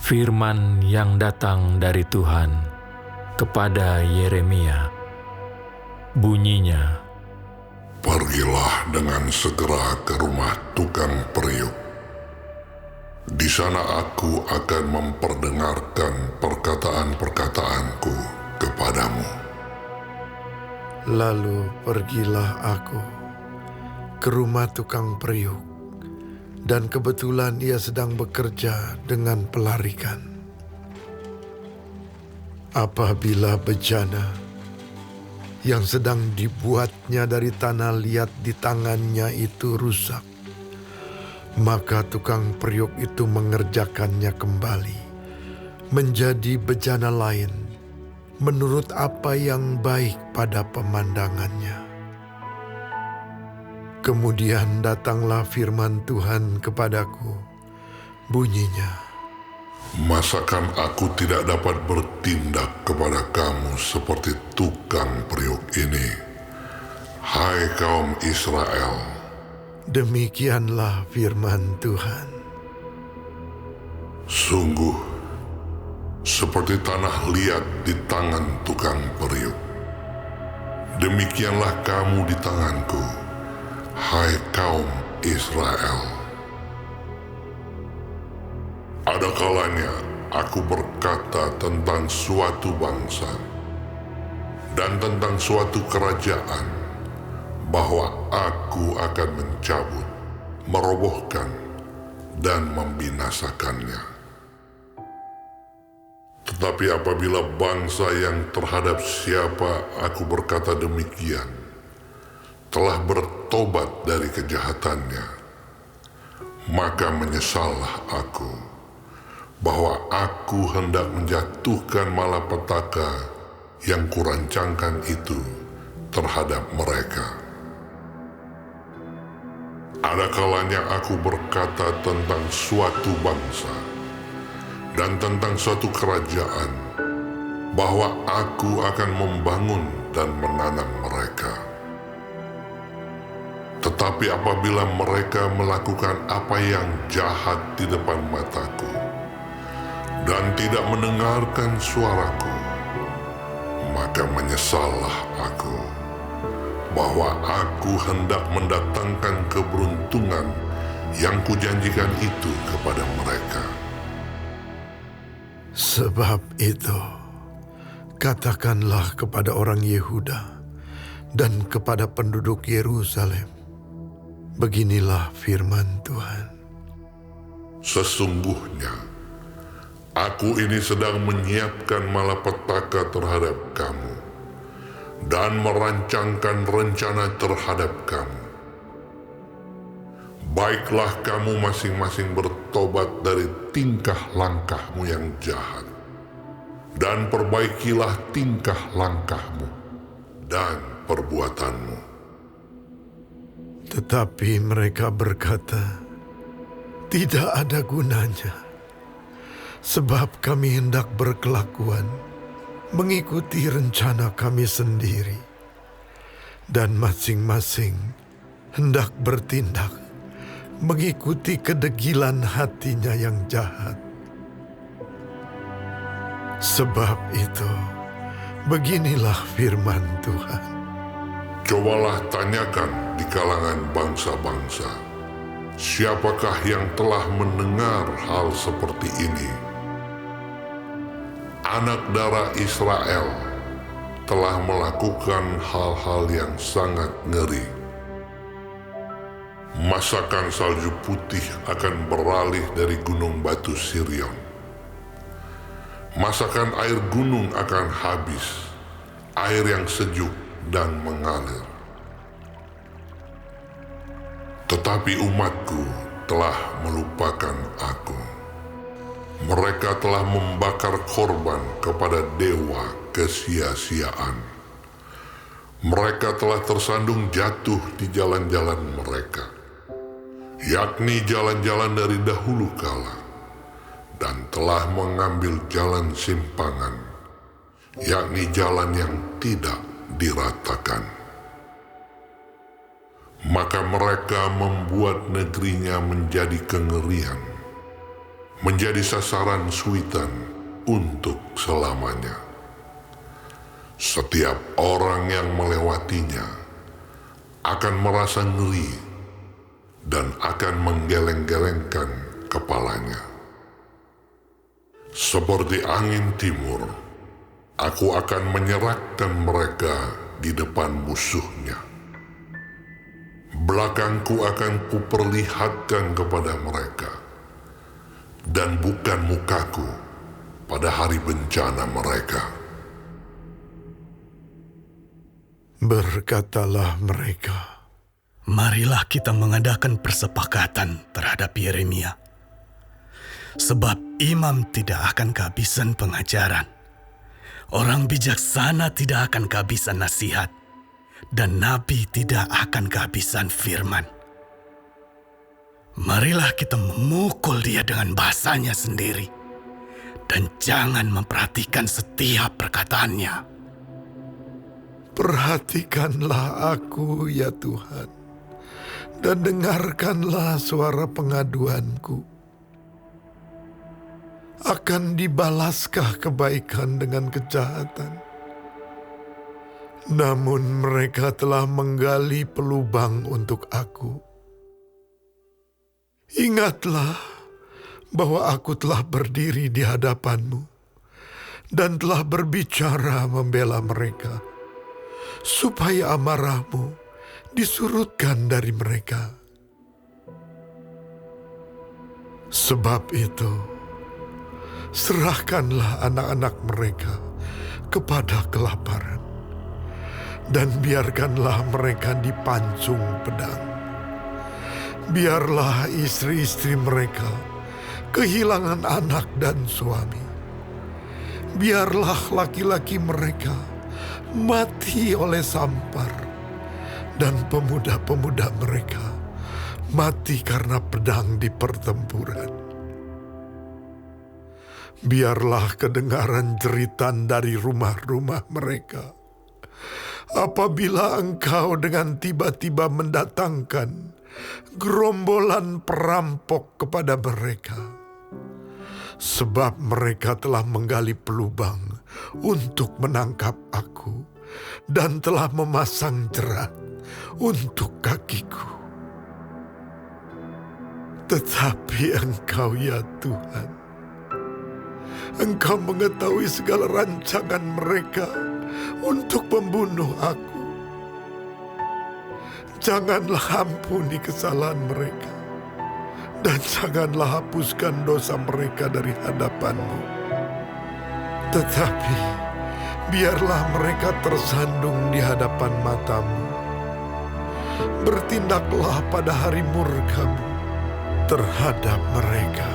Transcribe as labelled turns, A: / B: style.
A: Firman yang datang dari Tuhan kepada Yeremia. Bunyinya,
B: "Pergilah dengan segera ke rumah tukang periuk. Di sana aku akan memperdengarkan perkataan-perkataanku kepadamu."
C: Lalu pergilah aku ke rumah tukang periuk, dan kebetulan ia sedang bekerja dengan pelarikan. Apabila bejana yang sedang dibuatnya dari tanah liat di tangannya itu rusak, maka tukang periuk itu mengerjakannya kembali menjadi bejana lain menurut apa yang baik pada pemandangannya. Kemudian datanglah firman Tuhan kepadaku, bunyinya,
B: "Masakan aku tidak dapat bertindak kepada kamu seperti tukang periuk ini, hai kaum Israel?"
C: Demikianlah firman Tuhan.
B: "Sungguh, seperti tanah liat di tangan tukang periuk, demikianlah kamu di tanganku, hai kaum Israel. Ada kalanya aku berkata tentang suatu bangsa dan tentang suatu kerajaan bahwa aku akan mencabut, merobohkan, dan membinasakannya. Tetapi apabila bangsa yang terhadap siapa aku berkata demikian telah bertobat dari kejahatannya, maka menyesallah aku bahwa aku hendak menjatuhkan malapetaka yang kurancangkan itu terhadap mereka. Ada kalanya aku berkata tentang suatu bangsa dan tentang suatu kerajaan bahwa aku akan membangun dan menanam mereka. Tetapi apabila mereka melakukan apa yang jahat di depan mataku dan tidak mendengarkan suaraku, maka menyesallah aku bahwa aku hendak mendatangkan keberuntungan yang kujanjikan itu kepada mereka.
C: Sebab itu, katakanlah kepada orang Yehuda dan kepada penduduk Yerusalem, beginilah firman Tuhan.
B: Sesungguhnya, aku ini sedang menyiapkan malapetaka terhadap kamu dan merancangkan rencana terhadap kamu. Baiklah kamu masing-masing bertobat dari tingkah langkahmu yang jahat, dan perbaikilah tingkah langkahmu dan perbuatanmu.
C: Tetapi mereka berkata, tidak ada gunanya, sebab kami hendak berkelakuan mengikuti rencana kami sendiri, dan masing-masing hendak bertindak mengikuti kedegilan hatinya yang jahat. Sebab itu, beginilah firman Tuhan.
B: Cobalah tanyakan di kalangan bangsa-bangsa, siapakah yang telah mendengar hal seperti ini? Anak darah Israel telah melakukan hal-hal yang sangat ngeri. Masakan salju putih akan beralih dari gunung batu Sirion. Masakan air gunung akan habis, air yang sejuk dan mengalir. Tetapi umatku telah melupakan aku. Mereka telah membakar korban kepada dewa kesia-siaan. Mereka telah tersandung jatuh di jalan-jalan mereka, yakni jalan-jalan dari dahulu kala, dan telah mengambil jalan simpangan, yakni jalan yang tidak diratakan. Maka mereka membuat negerinya menjadi kengerian. menjadi sasaran suitan untuk selamanya. Setiap orang yang melewatinya akan merasa ngeri dan akan menggeleng-gelengkan kepalanya. Seperti angin timur, aku akan menyerahkan mereka di depan musuhnya. Belakangku akan kuperlihatkan kepada mereka, dan bukan mukaku pada hari bencana mereka.
C: Berkatalah mereka,
D: marilah kita mengadakan persepakatan terhadap Yeremia. Sebab imam tidak akan kehabisan pengajaran. Orang bijaksana tidak akan kehabisan nasihat. Dan nabi tidak akan kehabisan firman. Marilah kita memukul dia dengan bahasanya sendiri. Dan jangan memperhatikan setiap perkataannya.
C: perhatikanlah aku ya Tuhan, dan dengarkanlah suara pengaduanku. Akan dibalaskah kebaikan dengan kejahatan? Namun mereka telah menggali pelubang untuk aku. Ingatlah bahwa aku telah berdiri di hadapanmu dan telah berbicara membela mereka, supaya amarahmu disurutkan dari mereka. Sebab itu, serahkanlah anak-anak mereka kepada kelaparan, dan biarkanlah mereka dipancung pedang. Biarlah istri-istri mereka kehilangan anak dan suami. Biarlah laki-laki mereka mati oleh sampar, dan pemuda-pemuda mereka mati karena pedang di pertempuran. Biarlah kedengaran jeritan dari rumah-rumah mereka apabila engkau dengan tiba-tiba mendatangkan gerombolan perampok kepada mereka. Sebab mereka telah menggali pelubang untuk menangkap aku dan telah memasang jerat untuk kakiku. Tetapi engkau ya Tuhan, engkau mengetahui segala rancangan mereka untuk membunuh aku. Janganlah ampuni kesalahan mereka, dan janganlah hapuskan dosa mereka dari hadapan-Mu. Tetapi biarlah mereka tersandung di hadapan mata-Mu. Bertindaklah pada hari murka-Mu terhadap mereka.